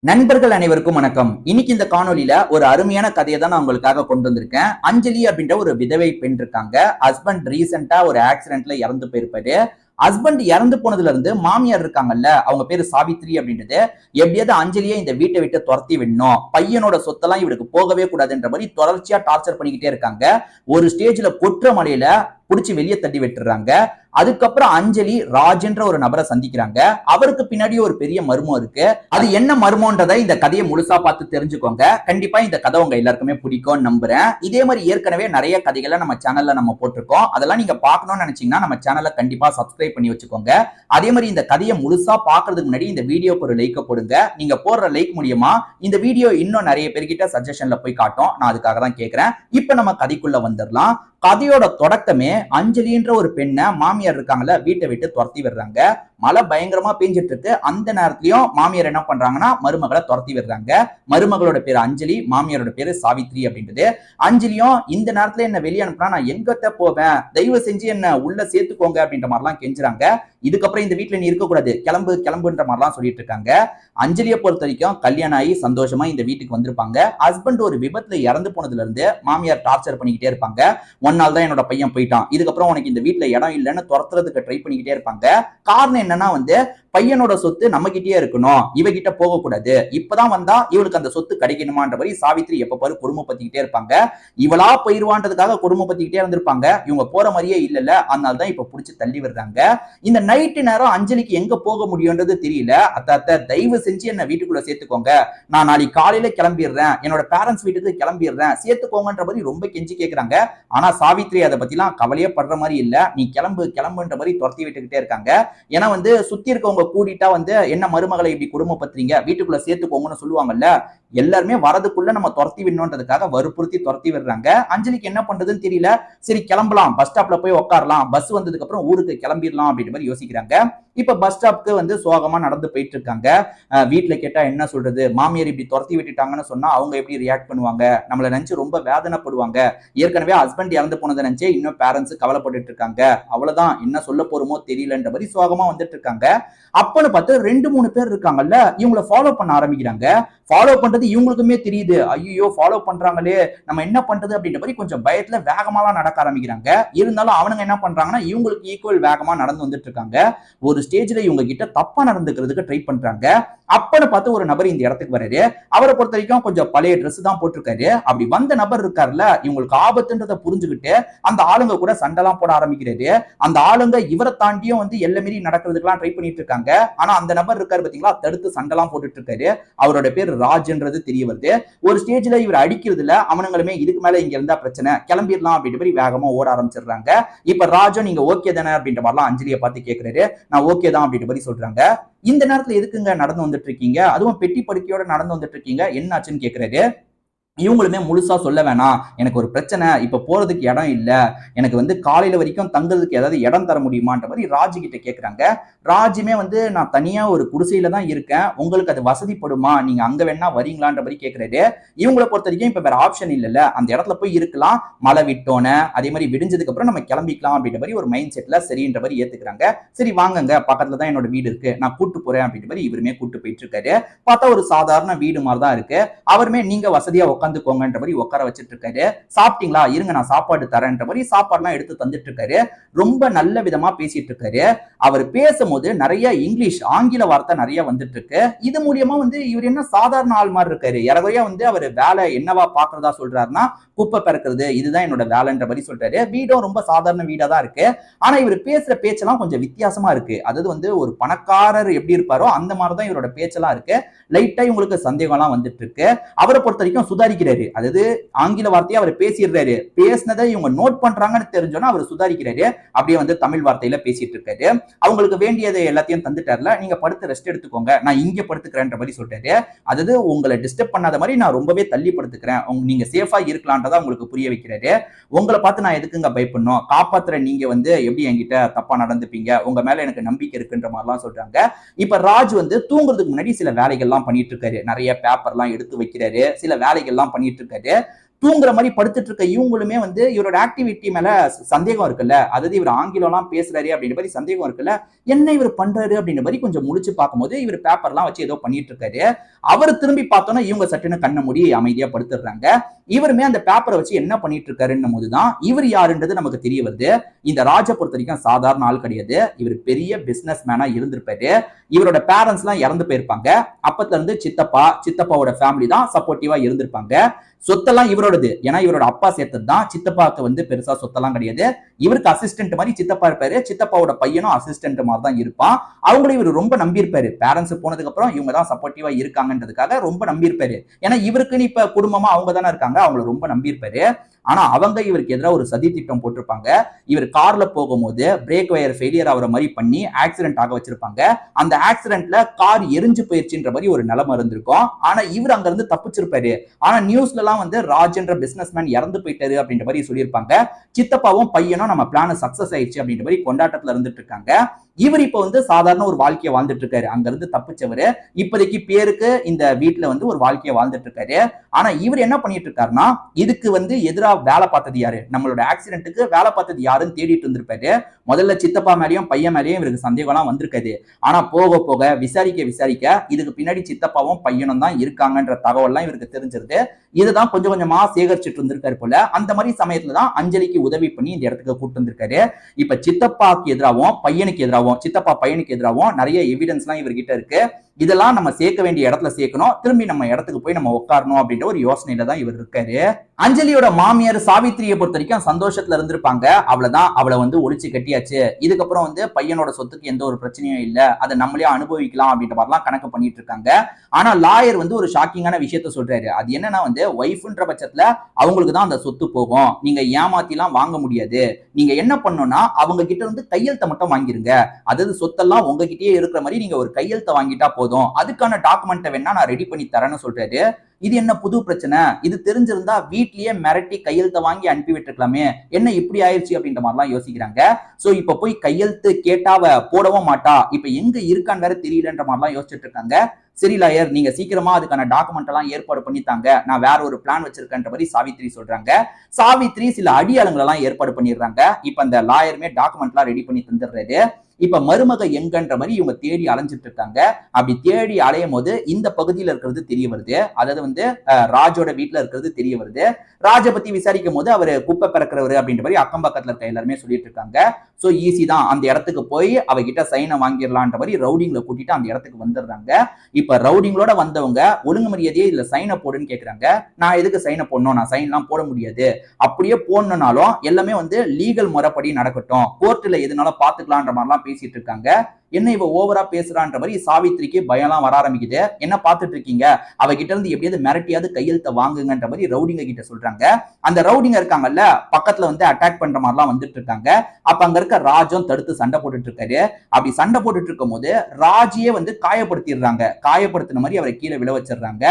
நண்பர்கள் அனைவருக்கும் வணக்கம். இன்னைக்கு இந்த காணொலியில ஒரு அருமையான கதையை தான் நான் உங்களுக்காக கொண்டு வந்திருக்கேன். அஞ்சலி அப்படின்ற ஒரு விதவை பெண் இருக்காங்க. ஹஸ்பண்ட் ரீசெண்டா ஒரு ஆக்சிடென்ட்ல இறந்து போயிருப்பாரு. ஹஸ்பண்ட் இறந்து போனதுல இருந்து மாமியார் இருக்காங்கல்ல, அவங்க பேரு சாவித்ரி அப்படின்றது, எப்படியாவது அஞ்சலியை இந்த வீட்டை விட்டு துரத்தி விடணும், பையனோட சொத்தெல்லாம் இவருக்கு போகவே கூடாதுன்ற மாதிரி தொடர்ச்சியா டார்ச்சர் பண்ணிக்கிட்டே இருக்காங்க. ஒரு ஸ்டேஜ்ல கொற்ற மலையில புடிச்சு வெளியே தட்டி விட்டுறாங்க. அதுக்கப்புறம் அஞ்சலி ராஜ்ன்ற ஒரு நபரை சந்திக்கிறாங்க. அவருக்கு பின்னாடி ஒரு பெரிய மர்மம் இருக்கு. அது என்ன மர்மம்ன்றதை இந்த கதையை முழுசா பார்த்து தெரிஞ்சுக்கோங்க. கண்டிப்பா இந்த கதை உங்க எல்லாருக்குமே பிடிக்கும் நம்புறேன். இதே மாதிரி ஏற்கனவே நிறைய கதைகளை நம்ம சேனல்ல நம்ம போட்டிருக்கோம். அதெல்லாம் நீங்க பார்க்கணும்னு நினைச்சீங்கன்னா நம்ம சேனலை கண்டிப்பா சப்ஸ்கிரைப் பண்ணி வச்சுக்கோங்க. அதே மாதிரி இந்த கதையை முழுசா பார்க்கறதுக்கு முன்னாடி இந்த வீடியோக்கு ஒரு லைக் போடுங்க. நீங்க போடுற லைக் மூலியமா இந்த வீடியோ இன்னும் நிறைய பேர்கிட்ட சஜஷன்ல போய் காட்டும். நான் அதுக்காக தான் கேட்கிறேன். இப்ப நம்ம கதைக்குள்ள வந்துடலாம். கதையோட தொடக்கமே அஞ்சலின்ற ஒரு பெண்ணை மாமியார் இருக்காங்கல்ல வீட்டை விட்டு துரத்தி விடுறாங்க. மழை பயங்கரமா பெஞ்சிட்டு இருக்கு. அந்த நேரத்திலயும் மாமியார் என்ன பண்றாங்கன்னா மருமகளை துரத்தி விடுறாங்க. மருமகளோட பேரு அஞ்சலி, மாமியாரோட பேரு சாவித்ரி அப்படின்றது. அஞ்சலியும் இந்த நேரத்துல என்ன வெளியே அனுப்புனா நான் எங்கத்த போவேன், தயவு செஞ்சு என்ன உள்ள சேர்த்துக்கோங்க அப்படின்ற மாதிரிலாம் கெஞ்சுறாங்க. இதுக்கப்புறம் இந்த வீட்டுல நீ இருக்கக்கூடாது, கிளம்பு கிளம்புன்ற மாதிரிலாம் சொல்லிட்டு இருக்காங்க. அஞ்சலியை பொறுத்த வரைக்கும் கல்யாணம் ஆகி சந்தோஷமா இந்த வீட்டுக்கு வந்திருப்பாங்க. ஹஸ்பண்ட் ஒரு விபத்துல இறந்து போனதுல இருந்து மாமியார் டார்ச்சர் பண்ணிக்கிட்டே இருப்பாங்க. ஒன் நாள் தான் என்னோட பையன் போயிட்டான், இதுக்கப்புறம் உனக்கு இந்த வீட்டுல இடம் இல்லைன்னு துரத்துறதுக்கு ட்ரை பண்ணிக்கிட்டே இருப்பாங்க. காரணம் என்னன்னா பையனோட சொத்து நம்ம கிட்டே இருக்கணும், இவகிட்ட போக கூடாது, இப்பதான் வந்தா இவளுக்கு அந்த சொத்து கிடைக்கணுமான்ற மாதிரி சாவித்ரி எப்ப பாரு கொடுமைப்படுத்திக்கிட்டே இருப்பாங்க. இவளா போயிருவான்றதுக்காக கொடுமைப்படுத்திக்கிட்டே இருந்திருப்பாங்க. இவங்க போற மாதிரியே இல்லல்ல, அதனால தான் இப்ப புடிச்சு தள்ளி விடுறாங்க. இந்த நைட்டு நேரம் அஞ்சலிக்கு எங்க போக முடியும்ன்றது தெரியல. அத்த தயவு செஞ்சு என்ன வீட்டுக்குள்ள சேர்த்துக்கோங்க, நான் நாளைக்கு காலையில கிளம்பிடுறேன், என்னோட பேரண்ட்ஸ் வீட்டுக்கு கிளம்பிடுறேன், சேர்த்துக்கோங்கன்ற மாதிரி ரொம்ப கெஞ்சி கேட்கறாங்க. ஆனா சாவித்ரி அதை பத்திலாம் கவலையே படுற மாதிரி இல்ல. நீ கிளம்பு கிளம்புன்ற மாதிரி துரத்தி விட்டுக்கிட்டே இருக்காங்க. ஏன்னா சுத்தி இருக்கவங்க கூடிட்டா என்ன மருமகளை இப்படி குடும்பப்படுத்துறீங்க, வீட்டுக்குள்ள சேர்த்துக்கோங்கன்னு சொல்லுவாங்கல்ல. எல்லாருமே வரதுக்குள்ள நம்ம துரத்தி விடணும்ன்றதுக்காக வற்புறுத்தி துரத்தி விடுறாங்க. அஞ்சலிக்கு என்ன பண்றதுன்னு தெரியல. சரி கிளம்பலாம், பஸ் ஸ்டாப்ல போய் உட்காரலாம், பஸ் வந்ததுக்கு அப்புறம் ஊருக்கு கிளம்பிடலாம் அப்படின்ற மாதிரி யோசிக்கிறாங்க. இப்ப பஸ் ஸ்டாப்க்கு சோகமா நடந்து போயிட்டு இருக்காங்க. வீட்டுல கேட்டா என்ன சொல்றது, மாமியார் இப்படி துரத்தி விட்டுட்டாங்கன்னு சொன்னா அவங்க எப்படி ரியாக்ட் பண்ணுவாங்க, நம்மள நினைச்சு ரொம்ப வேதனைப்படுவாங்க. ஏற்கனவே ஹஸ்பண்ட் இறந்து போனதை நினைச்சே இன்னும் பேரண்ட்ஸ் கவலைப்பட்டு இருக்காங்க. அவ்வளவுதான், என்ன சொல்ல போறோமோ தெரியலன்ற மாதிரி சோகமா வந்துட்டு இருக்காங்க. அப்பன்னு பார்த்து 2-3 பேர் இருக்காங்கல்ல, இவங்களை ஃபாலோ பண்ண ஆரம்பிக்கிறாங்க. ஃபாலோ பண்றது இவங்களுக்குமே தெரியுது. ஐயோ ஃபாலோ பண்றாங்களே, நம்ம என்ன பண்றது அப்படின்ற மாதிரி கொஞ்சம் பயத்துல வேகமாலாம் நடக்க ஆரம்பிக்கிறாங்க. இருந்தாலும் அவனுங்க என்ன பண்றாங்கன்னா இவங்களுக்கு ஈக்குவல் வேகமா நடந்து வந்துட்டு இருக்காங்க. ஒரு ஸ்டேஜ்ல இவங்க கிட்ட தப்பா நடந்துக்கிறதுக்கு ட்ரை பண்றாங்க. அப்பன்னு பார்த்து ஒரு நபர் இந்த இடத்துக்கு வராரு. அவரை பொறுத்த வரைக்கும் கொஞ்சம் பழைய ட்ரெஸ் தான் போட்டிருக்காரு. அப்படி வந்த நபர் இருக்காருல்ல, இவங்களுக்கு ஆபத்துன்றதை புரிஞ்சுக்கிட்டு அந்த ஆளுங்க கூட சண்டைலாம் போட ஆரம்பிக்கிறாரு. அந்த ஆளுங்க இவரை தாண்டியும் எல்லை மீறி நடக்கிறதுக்கெல்லாம் ட்ரை பண்ணிட்டு இருக்காங்க. ஆனா அந்த நபர் இருக்காரு பாத்தீங்களா, தடுத்து சண்டைலாம் போட்டுட்டு இருக்காரு. அவரோட பேர் ராஜ்ன்றது தெரிய வருது. ஒரு ஸ்டேஜ்ல இவர் அடிக்கிறதுல அவனுங்களுமே இதுக்கு மேல இங்க இருந்தா பிரச்சனை, கிளம்பிடலாம் அப்படின்ற மாதிரி வேகமா ஓட ஆரம்பிச்சிடுறாங்க. இப்ப ராஜும் நீங்க ஓகே தானே அப்படின்ற மாதிரிலாம் அஞ்சலியை பார்த்து கேட்கிறாரு. நான் ஓகே தான் அப்படின்ற மாதிரி சொல்றாங்க. இந்த நேரத்துல எதுக்குங்க நடந்து வந்துட்டு இருக்கீங்க, அதுவும் பெட்டி படுக்கையோட நடந்து வந்துட்டு இருக்கீங்க, என்ன ஆச்சுன்னு கேட்கிறாரு. இவங்களுமே முழுசா சொல்ல வேணாம், எனக்கு ஒரு பிரச்சனை, இப்ப போறதுக்கு இடம் இல்ல, எனக்கு காலையில வரைக்கும் தங்குறதுக்கு ஏதாவது இடம் தர முடியுமான்ற மாதிரி ராஜ் கிட்ட கேட்கறாங்க. ராஜுமே நான் தனியா ஒரு குடிசையில தான் இருக்கேன், உங்களுக்கு அது வசதிப்படுமா, நீங்க அங்க வேணா வரீங்களான்ற மாதிரி கேட்கறாரு. இவங்களை பொறுத்த வரைக்கும் இப்ப வேற ஆப்ஷன் இல்லைல்ல, அந்த இடத்துல போய் இருக்கலாம், மழை விட்டோன்னு அதே மாதிரி விடிஞ்சதுக்கு அப்புறம் நம்ம கிளம்பிக்கலாம் அப்படின்ற மாதிரி ஒரு மைண்ட் செட்ல சரின்ற மாதிரி ஏத்துக்கிறாங்க. சரி வாங்கங்க, பக்கத்துல தான் என்னோட வீடு இருக்கு, நான் கூட்டு போறேன் அப்படின்ற மாதிரி இவருமே கூட்டு போயிட்டு இருக்காரு. பார்த்தா ஒரு சாதாரண வீடு மாதிரி தான் இருக்கு. அவருமே நீங்க வசதியா உட்காந்துக்கோங்கன்ற மாதிரி உட்கார வச்சிட்டு இருக்காரு. சாப்பிட்டீங்களா, இருங்க நான் சாப்பாடு தரேன்ற மாதிரி சாப்பாடுலாம் எடுத்து தந்துட்டு இருக்காரு. ரொம்ப நல்ல விதமா பேசிட்டு இருக்காரு. அவர் பேசும்போது நிறைய இங்கிலீஷ் ஆங்கில வார்த்தை நிறைய வந்துட்டு இருக்கு. இது மூலியமா இவர் என்ன சாதாரண ஆள் மாதிரி இருக்காரு. இறவையா அவர் வேலை என்னவா பாக்குறதா சொல்றாருன்னா குப்பை பறக்கிறது, இதுதான் என்னோட வேலைன்ற மாதிரி சொல்றாரு. வீடும் ரொம்ப சாதாரண வீடா தான் இருக்கு. ஆனா இவர் பேசுற பேச்செல்லாம் கொஞ்சம் வித்தியாசமா இருக்கு. அதாவது ஒரு பணக்காரர் எப்படி இருப்பாரோ அந்த மாதிரிதான் இவரோட பேச்செல்லாம் இருக்கு. லைட்டா இவங்களுக்கு சந்தேகம்லாம் வந்துட்டு இருக்கு. அவரை பொறுத்த வரைக்கும் சுதாரிக்கிறாரு. அதாவது ஆங்கில வார்த்தையை அவர் பேசிடுறாரு. பேசினதை இவங்க நோட் பண்றாங்கன்னு தெரிஞ்சோன்னா அவர் சுதாரிக்கிறாரு. அப்படியே தமிழ் வார்த்தையில பேசிட்டு இருக்காரு. அவங்களுக்கு வேண்டியதை எல்லாத்தையும் தந்துட்டார்ல, நீங்க படுத்து ரெஸ்ட் எடுத்துக்கோங்க, நான் இங்க படுத்துக்கிறேன்ற மாதிரி சொல்றாரு. அதாவது உங்களை டிஸ்டர்ப் பண்ணாத மாதிரி நான் ரொம்பவே தள்ளி படுத்துக்கிறேன், நீங்க சேஃபா இருக்கலான்றதா உங்களுக்கு புரிய வைக்கிறாரு. உங்களை பார்த்து நான் எதுக்குங்க பயப்படணும், காப்பாத்துற நீங்க எப்படி என்கிட்ட தப்பா நடந்துப்பீங்க, உங்க மேல எனக்கு நம்பிக்கை இருக்குன்ற மாதிரிலாம் சொல்றாங்க. இப்ப ராஜ் தூங்குறதுக்கு முன்னாடி சில வேலைகள்லாம் பண்ணிட்டு இருக்காரு. நிறைய பேப்பர்லாம் எடுத்து வைக்கிறாரு, சில வேலைகள்லாம் பண்ணிட்டு இருக்காரு. தூங்குற மாதிரி படுத்துட்டு இருக்க இவங்களுமே வந்து இவரோட ஆக்டிவிட்டி மேல சந்தேகம் இருக்குல்ல, அதாவது இவர் ஆங்கிலம் எல்லாம் பேசுறாரு அப்படின்ற மாதிரி சந்தேகம் இருக்குல்ல, என்ன இவர் பண்றாரு அப்படின்ற மாதிரி கொஞ்சம் முழிச்சு பார்க்கும்போது இவர் பேப்பர்லாம் வச்சு ஏதோ பண்ணிட்டு இருக்காரு. அவர் திரும்பி பார்த்தோன்னா இவங்க சட்டுன்னு கண்ண மூடி அமைதியா படுத்துடுறாங்க. இவருமே அந்த பேப்பரை வச்சு என்ன பண்ணிட்டு இருக்காருன்னும் போதுதான் இவர் யாருன்றது நமக்கு தெரிய வருது. இந்த ராஜை பொறுத்த வரைக்கும் சாதாரண ஆள் கிடையாது. இவர் பெரிய பிசினஸ் மேனா இருந்திருப்பாரு. இவரோட பேரண்ட்ஸ் எல்லாம் இறந்து போயிருப்பாங்க. அப்பத்துல இருந்து சித்தப்பாவோட ஃபேமிலி தான் சப்போர்ட்டிவா இருந்திருப்பாங்க. சொத்தெல்லாம் இவரோடது. ஏன்னா இவரோட அப்பா சேர்த்தது தான். சித்தப்பாவுக்கு வந்து பெருசா சொத்தெல்லாம் கிடையாது. இவருக்கு அசிஸ்டன்ட் மாதிரி சித்தப்பா இருப்பாரு. சித்தப்பாவோட பையனும் அசிஸ்டன்ட் மாதிரி தான் இருப்பான். அவங்களும் இவர் ரொம்ப நம்பியிருப்பாரு. பேரண்ட்ஸ் போனதுக்கு அப்புறம் இவங்க தான் சப்போர்ட்டிவா இருக்காங்கன்றதுக்காக ரொம்ப நம்பியிருப்பாரு. ஏன்னா இவருக்குன்னு இப்ப குடும்பமா அவங்க தானே இருக்காங்க. அவங்கள ரொம்ப நம்பியிருப்பாரு. ஆனா அவங்க இவருக்கு எதிராக ஒரு சதி திட்டம் போட்டிருப்பாங்க. இவர் கார்ல போகும்போது பிரேக் வயர் ஃபெயிலியர் ஆகிற மாதிரி பண்ணி ஆக்சிடென்ட் ஆக வச்சிருப்பாங்க. அந்த ஆக்சிடென்ட்ல கார் எரிஞ்சு போயிருச்சுன்ற மாதிரி ஒரு நிலைமை இருந்திருக்கும். ஆனா இவர் அங்க இருந்து தப்பிச்சிருப்பாரு. ஆனா நியூஸ்ல எல்லாம் வந்து ராஜ் என்ற பிசினஸ் மேன் இறந்து போயிட்டாரு அப்படின்ற மாதிரி சொல்லியிருப்பாங்க. சித்தப்பாவும் பையனும் நம்ம பிளான் சக்சஸ் ஆயிடுச்சு அப்படின்ற மாதிரி கொண்டாட்டத்துல இருந்துட்டு இருக்காங்க. இவர் இப்ப வந்து சாதாரண ஒரு வாழ்க்கையை வாழ்ந்துட்டு இருக்காரு. அங்க இருந்து தப்பிச்சவரு இப்போதைக்கு பேருக்கு இந்த வீட்டுல வந்து ஒரு வாழ்க்கையை வாழ்ந்துட்டு இருக்காரு. ஆனா இவர் என்ன பண்ணிட்டு இருக்காருன்னா, இதுக்கு வந்து எதிராக வேலை பார்த்தது யாரு, நம்மளோட ஆக்சிடென்ட்டுக்கு வேலை பார்த்தது யாருன்னு தேடிட்டு இருந்திருப்பாரு. முதல்ல சித்தப்பா மேலேயும் பையன் மேலேயும் இவருக்கு சந்தேகம்லாம் வந்திருக்காது. ஆனா போக போக விசாரிக்க இதுக்கு பின்னாடி சித்தப்பாவும் பையனும் தான் இருக்காங்கன்ற தகவல்லாம் இவருக்கு தெரிஞ்சிருது. இதுதான் கொஞ்சம் கொஞ்சமா சேகரிச்சுட்டு இருந்திருக்காரு போல. அந்த மாதிரி சமயத்துலதான் அஞ்சலிக்கு உதவி பண்ணி இந்த இடத்துக்கு கூப்பிட்டு வந்திருக்காரு. இப்ப சித்தப்பாக்கு எதிராகவும் பையனுக்கு எதிராகவும் சித்தப்பா பையனுக்கு எதிராகவும் நிறைய எவிடன்ஸ் எல்லாம் இவர்கிட்ட இருக்கு. இதெல்லாம் நம்ம சேர்க்க வேண்டிய இடத்துல சேர்க்கணும், திரும்பி நம்ம இடத்துக்கு போய் நம்ம உட்காரணும் அப்படின்ற ஒரு யோசனையில தான் இவர் இருக்காரு. அஞ்சலியோட மாமியார் சாவித்திரியை பொறுத்த வரைக்கும் சந்தோஷத்துல இருந்திருப்பாங்க. அவ்வளவுதான், அவளை வந்து ஒழிச்சு கட்டியாச்சு. இதுக்கப்புறம் வந்து பையனோட சொத்துக்கு எந்த ஒரு பிரச்சனையும் இல்ல, அதை நம்மளே அனுபவிக்கலாம் அப்படின்ற மாதிரிலாம் கணக்கு பண்ணிட்டு இருக்காங்க. ஆனா லாயர் வந்து ஒரு ஷாக்கிங்கான விஷயத்த சொல்றாரு. அது என்னன்னா வந்து ஒய்ஃப்ன்ற பட்சத்துல அவங்களுக்கு தான் அந்த சொத்து போகும். நீங்க ஏமாத்திலாம் வாங்க முடியாது. நீங்க என்ன பண்ணணும்னா அவங்க கிட்ட இருந்து கையெழுத்தை மட்டும் வாங்கிருங்க. அதாவது சொத்தெல்லாம் உங்ககிட்டயே இருக்கிற மாதிரி நீங்க ஒரு கையெழுத்தை வாங்கிட்டா போதும். அதுக்கான டாக்குமெண்ட் வேணா நான் ரெடி பண்ணி தரேன்னு சொல்றாரு. இது என்ன புது பிரச்சனை, இது தெரிஞ்சிருந்தா வீட்லயே மிரட்டி கையெழுத்தை வாங்கி அனுப்பி விட்டுருக்கலாமே, என்ன இப்படி ஆயிடுச்சு அப்படின்ற மாதிரிலாம் யோசிக்கிறாங்க. சோ இப்ப போய் கையெழுத்து கேட்டாவ போடவும் மாட்டா, இப்ப எங்க இருக்கான்னு வேற தெரியலன்ற மாதிரிலாம் யோசிச்சுட்டு இருக்காங்க. சரி லாயர், நீங்க சீக்கிரமா அதுக்கான டாக்குமெண்ட் எல்லாம் ஏற்பாடு பண்ணித்தாங்க, நான் வேற ஒரு பிளான் வச்சிருக்கேன்ற மாதிரி சாவித்ரி சொல்றாங்க. சாவித்ரி சில அடியாளங்கள் எல்லாம் ஏற்பாடு பண்ணிடுறாங்க. இப்ப அந்த லாயருமே டாக்குமெண்ட் எல்லாம் ரெடி பண்ணி தந்துடுறாரு. இப்ப மருமக எங்கன்ற மாதிரி இவங்க தேடி அலைஞ்சிட்டு இருக்காங்க. அப்படி தேடி அலையும் போது இந்த பகுதியில் இருக்கிறது தெரிய வருது. அதாவது வந்து ராஜோட வீட்டுல இருக்கிறது தெரிய வருது. ராஜ பத்தி விசாரிக்கும் போது அவரு குப்பை பிறக்கிறவரு அப்படின்ற மாதிரி அக்கம் பக்கத்துல இருக்க எல்லாருமே சொல்லிட்டு இருக்காங்க. சோ ஈஸி தான், அந்த இடத்துக்கு போய் அவகிட்ட சைனை வாங்கிடலான்ற மாதிரி ரவுடிங்களை கூட்டிட்டு அந்த இடத்துக்கு வந்துடுறாங்க. இப்ப ரவுடிங்களோட வந்தவங்க ஒழுங்கு மரியாதையே இல்ல சைனை போடுன்னு கேக்குறாங்க. நான் எதுக்கு சைனை போடணும், நான் சைன் எல்லாம் போட முடியாது, அப்படியே போடணும்னாலும் எல்லாமே வந்து லீகல் முறைப்படி நடக்கட்டும், கோர்ட்ல எதுனாலும் பாத்துக்கலான்ற மாதிரிலாம் பேசிட்டு இருக்காங்க. என்ன இவ ஓவரா பேசுறான்ற மாதிரி சாவித்திரிக்கு பயம்லாம் வர ஆரம்பிக்குது. என்ன பார்த்துட்டு இருக்கீங்க, அவகிட்ட இருந்து எப்படியாவது மிரட்டியாவது கையெழுத்த வாங்குங்கன்ற மாதிரி ரவுடிங்க கிட்ட சொல்றாங்க. அந்த ரவுடிங்க இருக்காங்கல்ல பக்கத்துல வந்து அட்டாக் பண்ற மாதிரிலாம் வந்துட்டு இருக்காங்க. அப்ப அங்க இருக்க ராஜும் தடுத்து சண்டை போட்டுட்டு இருக்காரு. அப்படி சண்டை போட்டுட்டு இருக்கும் போது ராஜியே வந்து காயப்படுத்திடுறாங்க. காயப்படுத்தின மாதிரி அவரை கீழே விழ வச்சிடுறாங்க.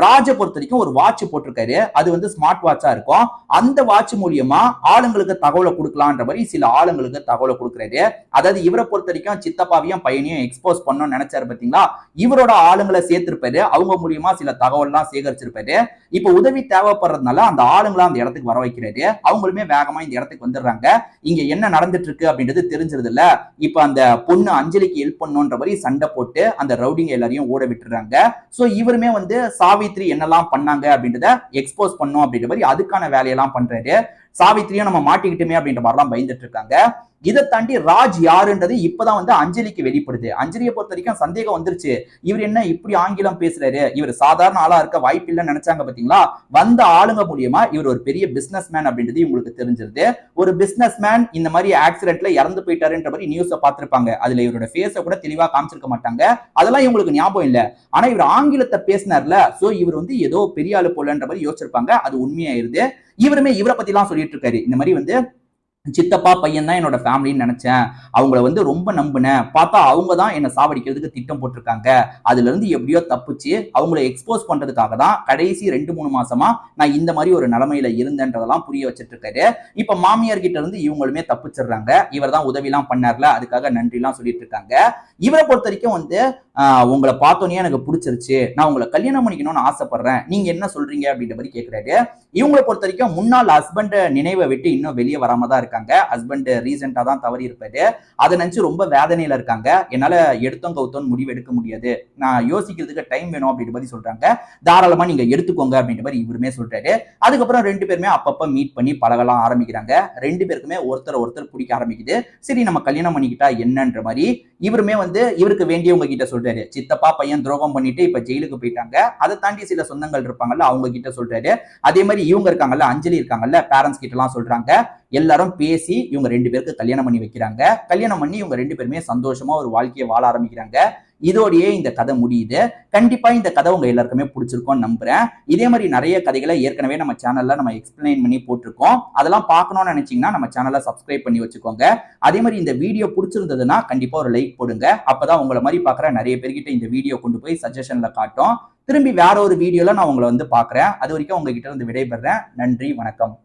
ராஜை பொறுத்த வரைக்கும் ஒரு வாட்ச் போட்டிருக்காரு. அது வந்து ஸ்மார்ட் வாட்சா இருக்கும். அந்த வாட்ச் மூலியமா ஆளுங்களுக்கு தகவலை கொடுக்கலான்ற மாதிரி சில ஆளுங்களுக்கு தகவலை கொடுக்குறாரு. அதாவது இவரை பொறுத்த வரைக்கும் சித்தப்பாவையும் பையனையும் எக்ஸ்போஸ் பண்ணணும்னு நினைச்சாரு பாத்தீங்களா, இவரோட ஆளுங்களை சேர்த்திருப்பாரு. அவங்க மூலியமா சில தகவல் எல்லாம் சேகரிச்சிருப்பாரு. இப்ப உதவி தேவைப்படுறதுனால அந்த ஆளுங்களை அந்த இடத்துக்கு வர வைக்கிறாரு. அவங்களுமே வேகமா இந்த இடத்துக்கு வந்துடுறாங்க. இங்க என்ன நடந்துட்டு இருக்கு அப்படின்றது தெரிஞ்சிருது இல்ல. இப்ப அந்த பொண்ணு அஞ்சலிக்கு ஹெல்ப் பண்ணுன்ற மாதிரி சண்டை போட்டு அந்த ரவுடிங்க எல்லாரையும் ஓட விட்டுறாங்க. சோ இவருமே வந்து சாவித்ரி என்னெல்லாம் பண்ணாங்க அப்படின்றத எக்ஸ்போஸ் பண்ணும் அப்படின்ற மாதிரி அதுக்கான வேலையெல்லாம் பண்றாரு. சாவித்ரியும் நம்ம மாட்டிக்கிட்டுமே அப்படின்ற மாதிரிலாம் பயந்துட்டு இருக்காங்க. இதை தாண்டி ராஜ் யாருன்றது இப்பதான் வந்து அஞ்சலிக்கு வெளிப்படுது. அஞ்சலியை பொறுத்த வரைக்கும் சந்தேகம் வந்துருச்சு. இவர் என்ன இப்படி ஆங்கிலம் பேசுறாரு, இவர் சாதாரண ஆளா இருக்க வாய்ப்பு இல்லைன்னு நினைச்சாங்க பாத்தீங்களா. வந்த ஆளுங்க மூலியமா இவர் ஒரு பெரிய பிசினஸ் மேன் அப்படின்றது உங்களுக்கு தெரிஞ்சிருது. ஒரு பிசினஸ் மேன் இந்த மாதிரி ஆக்சிடென்ட்ல இறந்து போயிட்டாருன்ற மாதிரி நியூஸை பார்த்திருப்பாங்க. அதுல இவரோட ஃபேஸை கூட தெளிவா காமிச்சிருக்க மாட்டாங்க. அதெல்லாம் இவங்களுக்கு ஞாபகம் இல்ல. ஆனா இவர் ஆங்கிலத்தை பேசினார்ல, சோ இவர் வந்து ஏதோ பெரிய ஆளு போலன்ற மாதிரி யோசிச்சிருப்பாங்க. அது உண்மையாயிருது. இவருமே இவரை பத்தி எல்லாம் சொல்லிட்டு இருக்காரு. இந்த மாதிரி வந்து சித்தப்பா பையன் தான் என்னோட ஃபேமிலின்னு நினைச்சேன். அவங்கள வந்து ரொம்ப நம்பினேன். பார்த்தா அவங்க தான் என்ன சாவடிக்கிறதுக்கு திட்டம் போட்டிருக்காங்க. அதுல இருந்து எப்படியோ தப்பிச்சு அவங்கள எக்ஸ்போஸ் பண்றதுக்காக தான் கடைசி 2, 3 மாசமா நான் இந்த மாதிரி ஒரு நிலைமையில இருந்தேன்றதெல்லாம் புரிய வச்சிட்டு இருக்காரு. இப்ப மாமியார் கிட்ட இருந்து இவங்களுமே தப்பிச்சிடுறாங்க. இவர் தான் உதவிலாம் பண்ணார்ல, அதுக்காக நன்றிலாம் சொல்லிட்டு இருக்காங்க. இவரை பொறுத்த வரைக்கும் வந்து உங்களை பார்த்தோன்னே எனக்கு பிடிச்சிருச்சு. நான் உங்களை கல்யாணம் பண்ணிக்கணும்னு ஆசைப்படுறேன். நீங்க என்ன சொல்றீங்க அப்படின்ற மாதிரி கேட்கிறாரு. இவங்களை பொறுத்த வரைக்கும் முன்னாள் ஹஸ்பண்ட் நினைவை விட்டு இன்னும் வெளியே வராம தான் இருக்காங்க. ஹஸ்பண்ட் ரீசெண்டா தான் தவறி இருப்பாரு. அதை நினைச்சு ரொம்ப வேதனையில இருக்காங்க. என்னால எடுத்தோம் கவுத்தோன்னு முடிவு எடுக்க முடியாது. நான் யோசிக்கிறதுக்கு டைம் வேணும் அப்படின்ற மாதிரி சொல்றாங்க. தாராளமா நீங்க எடுத்துக்கோங்க அப்படின்ற மாதிரி இவருமே சொல்றாரு. அதுக்கப்புறம் 2 பேருமே அப்பப்ப மீட் பண்ணி பழகலாம் ஆரம்பிக்கிறாங்க. 2 பேருக்குமே ஒருத்தர் பிடிக்க ஆரம்பிக்குது. சரி நம்ம கல்யாணம் பண்ணிக்கிட்டா என்னன்ற மாதிரி இவருமே வந்து இவருக்கு வேண்டியவங்க கிட்ட சொல்றாரு. சித்தப்பா பையன் துரோகம் பண்ணிட்டு இப்ப ஜெயிலுக்கு போயிட்டாங்க. அதை தாண்டி சில சொந்தங்கள் இருப்பாங்கல்ல, அவங்க கிட்ட சொல்றாரு. அதே மாதிரி இவங்க இருக்காங்கல்ல, அஞ்சலி இருக்காங்கல்ல, பேரண்ட்ஸ் கிட்ட எல்லாம் சொல்றாங்க. எல்லாரும் பேசி இவங்க 2 பேருக்கு கல்யாணம் பண்ணி வைக்கிறாங்க. கல்யாணம் பண்ணி இவங்க 2 பேருமே சந்தோஷமா ஒரு வாழ்க்கையை வாழ ஆரம்பிக்கிறாங்க. இதோடயே இந்த கதை முடியுது. கண்டிப்பா இந்த கதை உங்க எல்லாருக்குமே பிடிச்சிருக்கும்னு நம்புறேன். இதே மாதிரி நிறைய கதைகளை ஏற்கனவே நம்ம சேனல்ல நம்ம எக்ஸ்பிளைன் பண்ணி போட்டிருக்கோம். அதெல்லாம் பார்க்கணும்னு நினைச்சீங்கன்னா நம்ம சேனலை சப்ஸ்கிரைப் பண்ணி வச்சுக்கோங்க. அதே மாதிரி இந்த வீடியோ பிடிச்சிருந்ததுன்னா கண்டிப்பா ஒரு லைக் போடுங்க. அப்பதான் உங்களை மாதிரி பார்க்குற நிறைய பேர்கிட்ட இந்த வீடியோ கொண்டு போய் சஜஷன்ல காட்டும். திரும்பி வேற ஒரு வீடியோல நான் உங்களை வந்து பார்க்குறேன். அது வரைக்கும் உங்ககிட்ட இருந்து விடைபெறேன். நன்றி, வணக்கம்.